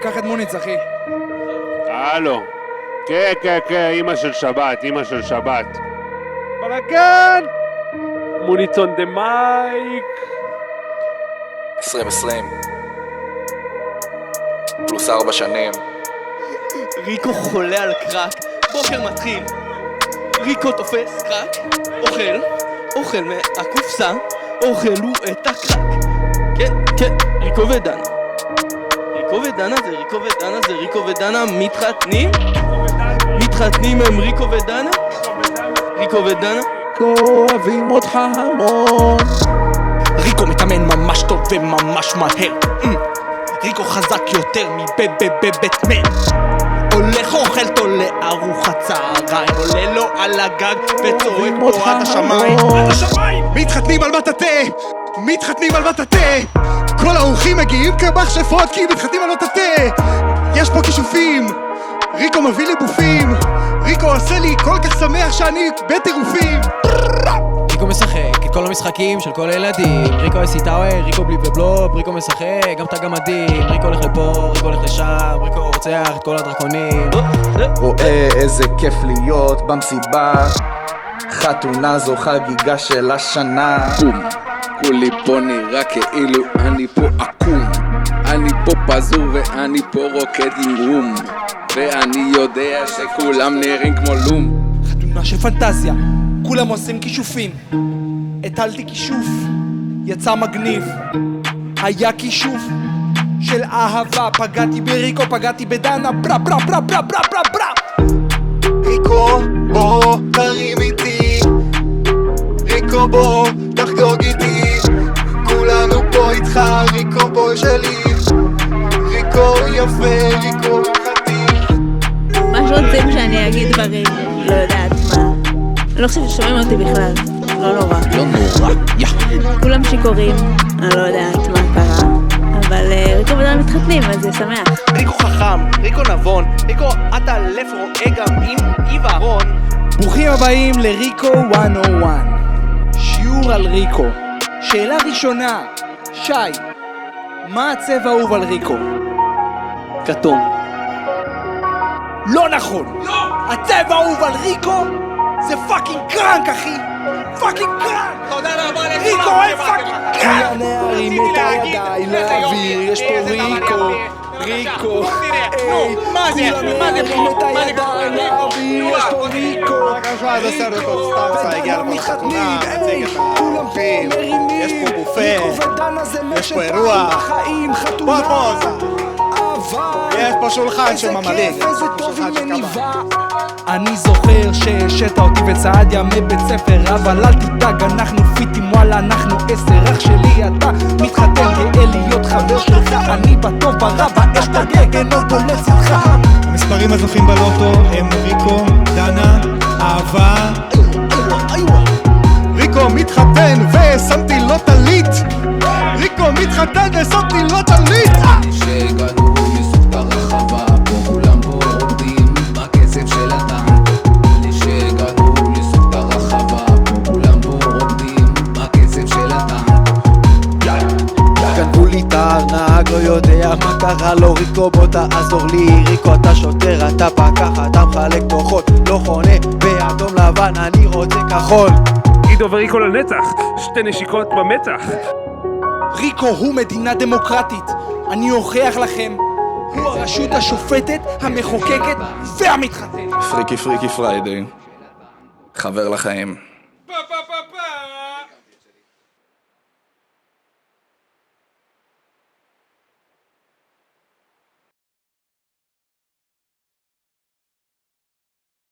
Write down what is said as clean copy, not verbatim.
קח את מוניץ, אחי. הלו. כן, אמא של שבת, בלגן! מוניץ on the mic. 2020 פלוס 4 שנים. ריקו חולה על קרק, בוקר מתחיל. ריקו תופס קרק, אוכל מהקופסה, אוכל הוא את הקרק. כן, ריקו ודנה זה ריקו ודנה מתחתנים הם ריקו ודנה לא אוהבים אותך המון. ריקו מתאמן ממש טוב וממש מהר. ריקו חזק יותר מבטמן. הולך אוכל תולה ארוחת צהריים, עולה לו על הגג וצועק פה עד השמיים. מתחתנים על מטאטה. כל האורחים מגיעים כמכשפות כי מתחתנים על מטאטה. יש פה כישופים, ריקו מביא לי בופים. ריקו עושה לי כל כך שמח שאני בטירופים. ריקו משחק את כל המשחקים של כל הילדים. ריקו אסיטאווה, ריקו בלי ובלוב. ריקו משחק גם את הגמדים. ריקו הולך לפה, ריקו הולך לשם. ריקו רוצח את כל הדרקונים. רואה איזה כיף להיות במסיבה. חתונה זו חגיגה של השנה. כולי פה נראה כאילו אני פה עקום. אני פה פזור ואני פה רוקד עם רום. ואני יודע שכולם נראים כמו לום. חתונה של פנטזיה, כולם עושים כישופים. הטלתי כישוף, יצא מגניב. היה כישוף של אהבה. פגעתי בריקו, פגעתי בדנה. ברה ברה ברה ברה ברה ברה ברה. ריקו בוא תרים איתי, ריקו בוא תחגוג איתי. כולנו פה איתך, ריקו פה שלי. ריקו יפה, ריקו חתיך. מה שרוצים שאני אגיד דברים, לא יודעת מה. אני לא חושבת ששומעים אותי בכלל, לא נורא. כולם שיכורים, אני לא יודעת מה קרה. אבל ריקו ודנה מתחתנים, אז זה שמח. ריקו חכם, ריקו נבון, ריקו אתה לב רואה גם עם עיוורון. ברוכים הבאים לריקו 101. שיעור על ריקו. שאלה ראשונה, שי, מה הצבע האהוב על ריקו? כתום. לא נכון! הצבע האהוב על ריקו זה פאקינג קרנק, אחי! פאקינג קרנק! תודה רבה לכולם! ריקו אין פאקינג קרנק! להרים את הידיים לאוויר, יש פה ריקו! ריקו! מה זה? להרים את הידיים לאוויר, יש פה ריקו! בבקשה, בסדר טוב, סתם זה הגיע לכל חתונה, נציג את האורחים. יש פה בופה, יש פה אירוח. בוא פוזה. יש פה שולחן של ממלאים, יש פה שולחן של קב"א. אני זוכר שהשאת אותי וצעדיה מבית ספר, אבל אל תדאג, אנחנו פיטים, וואלה אנחנו 10. אח שלי אתה מתחתן גאה להיות חבר שלך. אני בטוב ברע באש בגגן עוד בולץ איתך. המספרים הזוכים בלוטו הם ריקו, דנה, אהבה. ריקו מתחתן ושמתי לו טלית. ריקו מתחתן ושמתי לו טלית. שהגענו מסוף את הרחבה, פה כולם פה עומדים בכסף של הטעם. שהגענו מסוף את הרחבה, פה כולם פה עומדים בכסף של הטעם. גנבו לי את הארנק, לא יודע מה קרה לו. ריקו בוא תעזור לי. ריקו אתה שוטר, אתה פקח, אתה מחלק כוחות. לא חונה באדום לבן, אני רוצה כחול. עידו וריקו לנצח, שתי נשיקות במצח. ריקו הוא מדינה דמוקרטית, אני אוכיח לכם. הוא הרשות השופטת, המחוקקת והמתחתנת. פריקי פריידי, חבר לחיים.